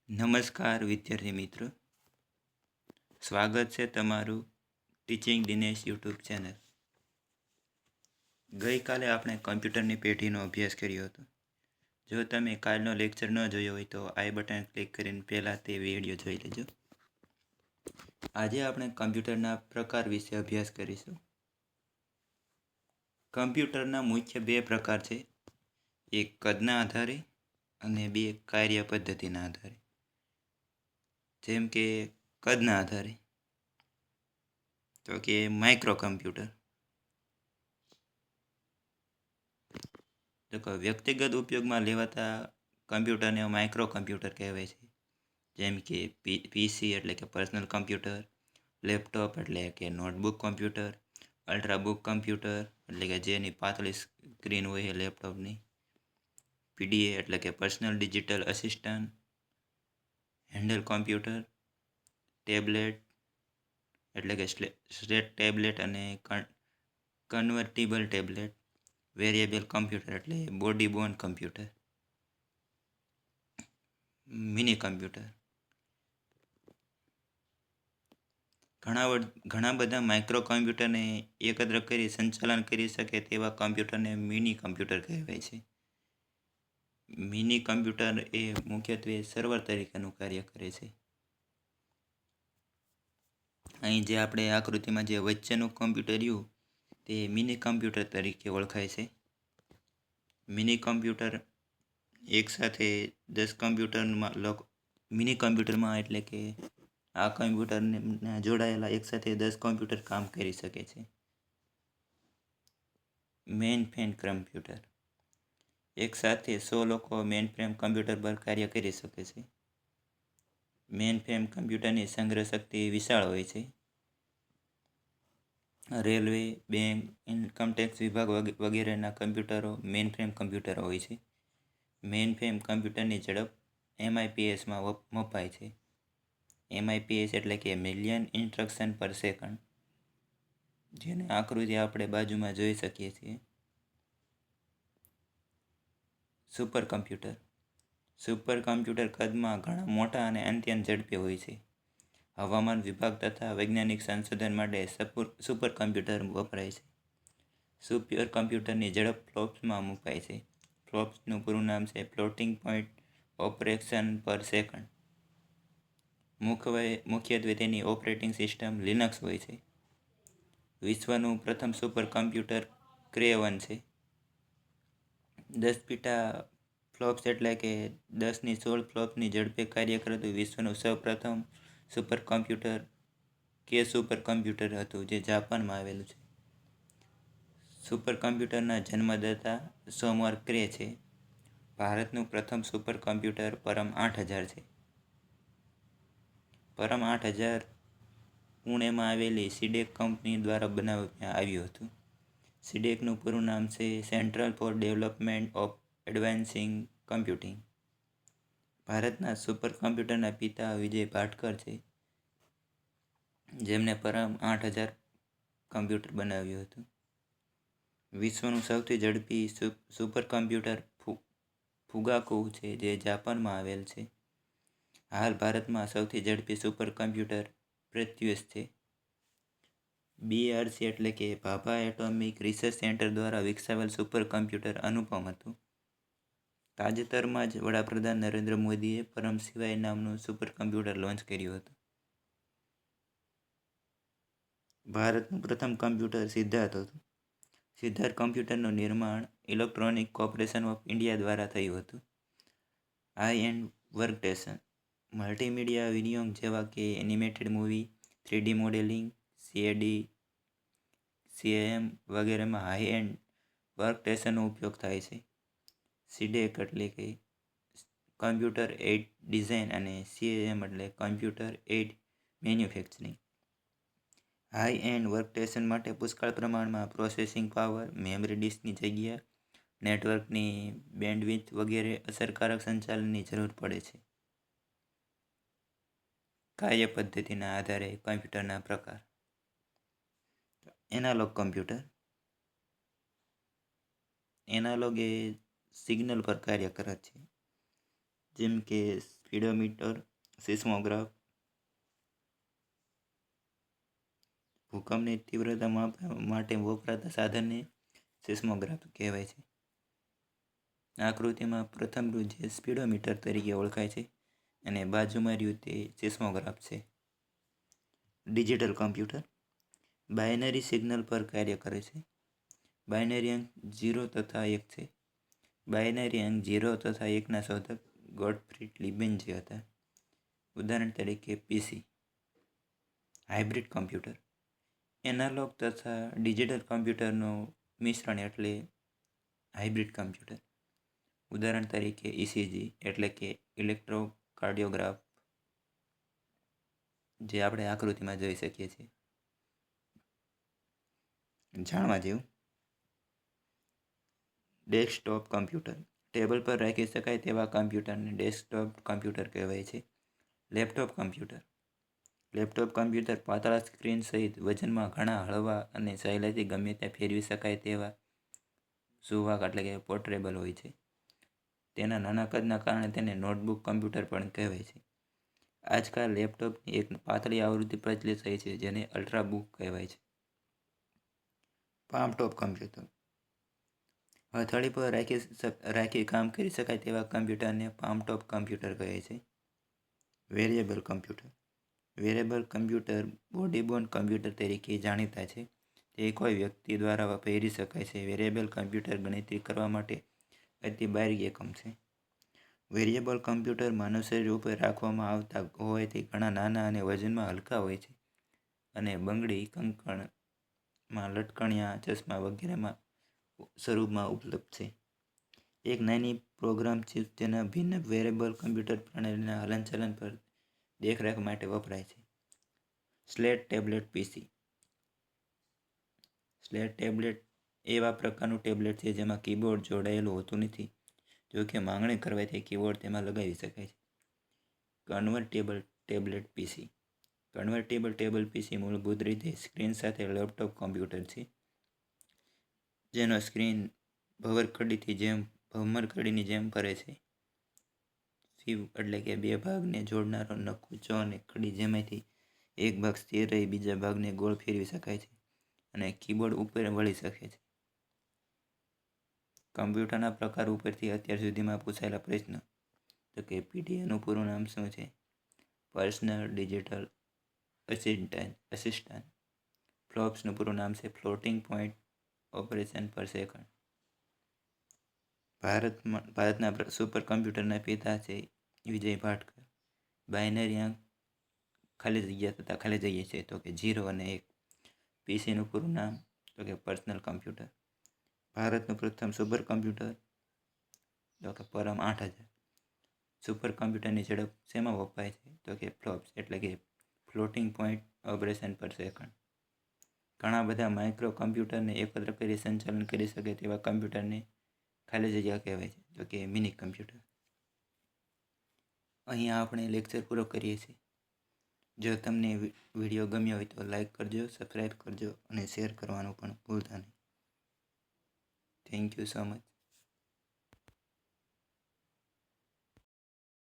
નમસ્કાર વિદ્યાર્થી મિત્રો, સ્વાગત છે તમારું ટીચિંગ દિનેશ યુટ્યુબ ચેનલ. ગઈકાલે આપણે કમ્પ્યુટરની પેઢીનો અભ્યાસ કર્યો હતો. જો તમે કાલનો લેક્ચર ન જોયો હોય તો આઈ બટન ક્લિક કરીને પહેલાં તે વિડીયો જોઈ લેજો. આજે આપણે કમ્પ્યુટરના પ્રકાર વિશે અભ્યાસ કરીશું. કમ્પ્યુટરના મુખ્ય બે પ્રકાર છે, એક કદના આધારે અને બે કાર્ય પદ્ધતિના આધારે. જેમ કે કદના આધારે તો કે માઇક્રો કમ્પ્યુટર. તો કે વ્યક્તિગત ઉપયોગમાં લેવાતા કમ્પ્યુટરને માઇક્રો કમ્પ્યુટર કહેવાય છે. જેમ કે પીસી એટલે કે પર્સનલ કમ્પ્યુટર, લેપટોપ એટલે કે નોટબુક કમ્પ્યુટર, અલ્ટ્રાબુક કમ્પ્યુટર એટલે કે જેની પાતળી સ્ક્રીન હોય એ લેપટોપની, પીડીએ એટલે કે personal digital assistant, handle computer, tablet એટલે કે સ્લેટ ટેબ્લેટ અને કન્વર્ટિબલ ટેબ્લેટ, વેરિયેબલ કમ્પ્યુટર એટલે body Born computer, mini computer. ઘણા બધા માઇક્રો કમ્પ્યુટરને એકત્ર કરી સંચાલન કરી શકે તેવા કમ્પ્યુટરને મિની કમ્પ્યુટર કહેવાય છે. મિની કમ્પ્યુટર એ મુખ્યત્વે સર્વર તરીકેનું કાર્ય કરે છે. અહીં જે આપણે આકૃતિમાં જે વચ્ચેનું કમ્પ્યુટર રહ્યું તે મિની કમ્પ્યુટર તરીકે ઓળખાય છે. મિની કમ્પ્યુટર એકસાથે 10 કમ્પ્યુટરમાં મિની કમ્પ્યુટરમાં એટલે કે આ કમ્પ્યુટરને જોડાયેલા એકસાથે 10 કમ્પ્યુટર કામ કરી શકે છે. મેઇન ફ્રેમ કમ્પ્યુટર એકસાથે 100 લોકો મેઇન ફ્રેમ કમ્પ્યુટર પર કાર્ય કરી શકે છે. મેઇન ફ્રેમ કમ્પ્યુટરની સંગ્રહ શક્તિ વિશાળ હોય છે. રેલવે, બેંક, ઇન્કમટેક્સ વિભાગ વગેરેના કમ્પ્યુટરો મેઇન ફ્રેમ કમ્પ્યુટર હોય છે. મેઇન ફ્રેમ કમ્પ્યુટરની ઝડપ MIPSમાં મપાય છે. MIPS એટલે કે મિલિયન ઇન્સ્ટ્રક્શન પર સેકન્ડ, જેને આકૃતિ આપણે બાજુમાં જોઈ શકીએ છીએ. સુપર કમ્પ્યુટર કદમાં ઘણા મોટા અને અત્યંત ઝડપી હોય છે. હવામાન વિભાગ તથા વૈજ્ઞાનિક સંશોધન માટે સુપર કમ્પ્યુટર વપરાય છે. સુપર કમ્પ્યુટરની ઝડપ ફ્લોપ્સમાં મુકાય છે. ફ્લોપ્સનું પૂરું નામ છે ફ્લોટિંગ પોઈન્ટ ઓપરેશન પર સેકન્ડ. મુખ્યત્વે તેની ઓપરેટિંગ સિસ્ટમ લિનક્સ હોય છે. વિશ્વનું પ્રથમ સુપર કમ્પ્યુટર ક્રે 1 છે. 10 પીટા ફ્લોપ્સ એટલે કે 1016 ફ્લોપ્સની ઝડપે કાર્ય કરતું વિશ્વનું સૌપ્રથમ સુપર કમ્પ્યુટર કે સુપર કમ્પ્યુટર હતું, જે જાપાનમાં આવેલું છે. સુપર કમ્પ્યુટરના જન્મદાતા સોમવાર ક્રે છે. ભારતનું પ્રથમ સુપર કમ્પ્યુટર પરમ 8000 છે. પરમ 8000 પુણેમાં આવેલી સીડેક કંપની દ્વારા બનાવવામાં આવ્યું હતું. સીડેકનું પૂરું નામ છે central four development of એડવાન્સિંગ computing. ભારતના સુપર કમ્પ્યુટરના પિતા વિજય ભાટકર છે, જેમણે પરમ 8000 કમ્પ્યુટર બનાવ્યું હતું. વિશ્વનું સૌથી ઝડપી સુપર કમ્પ્યુટર ફુગાકુ છે, જે જાપાનમાં આવેલ છે. હાલ ભારતમાં સૌથી ઝડપી સુપર કમ્પ્યુટર પ્રત્યુષ છે. BRC એટલે કે ભાભા એટોમિક રિસર્ચ સેન્ટર દ્વારા વિકસાવેલ સુપર કમ્પ્યુટર અનુપમ હતું. તાજેતરમાં જ વડાપ્રધાન નરેન્દ્ર મોદીએ પરમ શિવાય નામનું સુપર કમ્પ્યુટર લોન્ચ કર્યું હતું. ભારતનું પ્રથમ કમ્પ્યુટર સિદ્ધાર્થ હતું. સિદ્ધાર્થ કમ્પ્યુટરનું નિર્માણ ઇલેક્ટ્રોનિક કોર્પોરેશન ઓફ ઇન્ડિયા દ્વારા થયું હતું. હાઈ એન્ડ વર્કસ્ટેશન મલ્ટીમીડિયા વિનિયોગ જેવા કે animated movie, 3D modelling, CAD, CAM વગેરેમાં હાઈ એન્ડ વર્કસ્ટેશનનો ઉપયોગ થાય છે. સીડેક એટલે કે કમ્પ્યુટર એઇડ ડિઝાઇન અને CAM એટલે computer aid manufacturing. High and workstation માટે પુષ્કળ પ્રમાણમાં પ્રોસેસિંગ પાવર, મેમરી ડિસ્કની જગ્યા, નેટવર્કની બેન્ડવિડ્થ વગેરે અસરકારક સંચાલનની જરૂર પડે છે. કાર્ય પદ્ધતિના આધારે કમ્પ્યુટરના પ્રકાર. Analogue computer. એનાલોગ એ સિગ્નલ પર કાર્ય કરે છે, જેમ કે સ્પીડોમીટર, સિસ્મોગ્રાફ. ભૂકંપની તીવ્રતા માપવા માટે વપરાતા સાધનને સિસ્મોગ્રાફ કહેવાય છે. આકૃતિમાં પ્રથમ રૂ જે સ્પીડોમીટર તરીકે ઓળખાય છે અને બાજુમાં રહ્યું તે સિસ્મોગ્રાફ છે. ડિજિટલ કમ્પ્યુટર બાઇનરી સિગ્નલ પર કાર્ય કરે છે. બાઇનરી અંક 0 તથા 1 છે. બાઇનરી અંક 0 તથા 1ના શોધક ગોટફ્રીડ લીબેન્ઝ હતા. ઉદાહરણ તરીકે પીસી. હાઇબ્રિડ કમ્પ્યુટર એનાલોગ તથા ડિજિટલ કમ્પ્યુટરનું મિશ્રણ એટલે હાઇબ્રિડ કમ્પ્યુટર. ઉદાહરણ તરીકે ઇસીજી એટલે કે ઇલેક્ટ્રોકાર્ડિયોગ્રાફ, જે આપણે આકૃતિમાં જોઈ શકીએ છીએ. જાણવા જેવું. ડેસ્કટોપ કમ્પ્યુટર ટેબલ પર રાખી શકાય તેવા કમ્પ્યુટરને ડેસ્કટોપ કમ્પ્યુટર કહેવાય છે. લેપટોપ કમ્પ્યુટર લેપટોપ કમ્પ્યુટર પાતળા સ્ક્રીન સહિત વજનમાં ઘણા હળવા અને સહેલાઈથી ગમે ત્યાં ફેરવી શકાય તેવા સુવાહક એટલે કે પોર્ટેબલ હોય છે. તેના નાના કદના કારણે તેને નોટબુક કમ્પ્યુટર પણ કહેવાય છે. આજકાલ લેપટોપની એક પાતળી આવૃત્તિ પ્રચલિત થઈ છે જેને અલ્ટ્રાબુક કહેવાય છે. પામ ટોપ કમ્પ્યુટર હથેળી પર રાખી કામ કરી શકાય તેવા કમ્પ્યુટરને પામ ટોપ કમ્પ્યુટર કહે છે. Variable computer variable computer body-Born computer તરીકે જાણીતા છે. તે કોઈ વ્યક્તિ દ્વારા પહેરી શકાય છે. વેરિયેબલ કમ્પ્યુટર ગણતરી કરવા માટે અતિ બારીક એકમ છે. વેરિયેબલ કમ્પ્યુટર માનવ શરીર ઉપર રાખવામાં આવતા હોવાથી ઘણા નાના અને વજનમાં હલકા હોય છે અને બંગડી, કંકણમાં લટકણિયા, ચશ્મા વગેરેમાં સ્વરૂપમાં ઉપલબ્ધ છે. એક નાની પ્રોગ્રામ ચિપ તેના ભિન્ન વેરિયેબલ કમ્પ્યુટર પ્રણાલીના હલનચલન પર દેખરેખ માટે વપરાય છે. સ્લેટ ટેબ્લેટ પીસી સ્લેટ ટેબ્લેટ એવા પ્રકારનું ટેબ્લેટ છે જેમાં કીબોર્ડ જોડાયેલું હોતું નથી. જો કે માંગણી કરવાથી કીબોર્ડ તેમાં લગાવી શકાય છે. કન્વર્ટેબલ ટેબ્લેટ પીસી કન્વર્ટેબલ ટેબલ પીસી મૂળભૂત રીતે સ્ક્રીન સાથે લેપટોપ કમ્પ્યુટર છે. જેનો સ્ક્રીન ભમરકડીની જેમ ફરે છે. સીવ એટલે કે બે ભાગને જોડનારો નકુચો અને કડી જેમાંથી એક ભાગ સ્થિર રહી બીજા ભાગને ગોળ ફેરવી શકાય છે અને કીબોર્ડ ઉપર વળી શકે છે. કમ્પ્યુટરના પ્રકાર ઉપરથી અત્યાર સુધીમાં પૂછાયેલા પ્રશ્ન. તો કે પીડીએનું પૂરું નામ શું છે? Personal digital assistant. ફ્લોપ્સનું પૂરું નામ છે ફ્લોટિંગ પોઈન્ટ ઓપરેશન પર સેકન્ડ. ભારતના સુપર કમ્પ્યુટરના પિતા છે વિજય ભાટકર. બાઇનરી અંક ખાલી જગ્યા તથા ખાલી જગ્યા છે તો કે 0 અને 1. પીસીનું પૂરું નામ તો કે પર્સનલ કમ્પ્યુટર. ભારતનું પ્રથમ સુપર કમ્પ્યુટર તો કે પરમ 8000. સુપર કમ્પ્યુટરની ઝડપ શેમાં વપરાય છે તો કે ફ્લોપ્સ એટલે કે ફ્લોટિંગ પોઈન્ટ ઓપરેશન પર સેકન્ડ. ઘણા બધા માઇક્રો કમ્પ્યુટરને એકત્ર કરી સંચાલન કરી શકે તેવા કમ્પ્યુટરને ખાલી જગ્યા કહેવાય છે તો કે મિની કમ્પ્યુટર. અહીંયા આપણે લેક્ચર પૂરો કરીએ છીએ. જો તમને વિડીયો ગમ્યો હોય તો લાઈક કરજો, સબસ્ક્રાઈબ કરજો અને શેર કરવાનું પણ ભૂલતા નહીં. Thank you so much.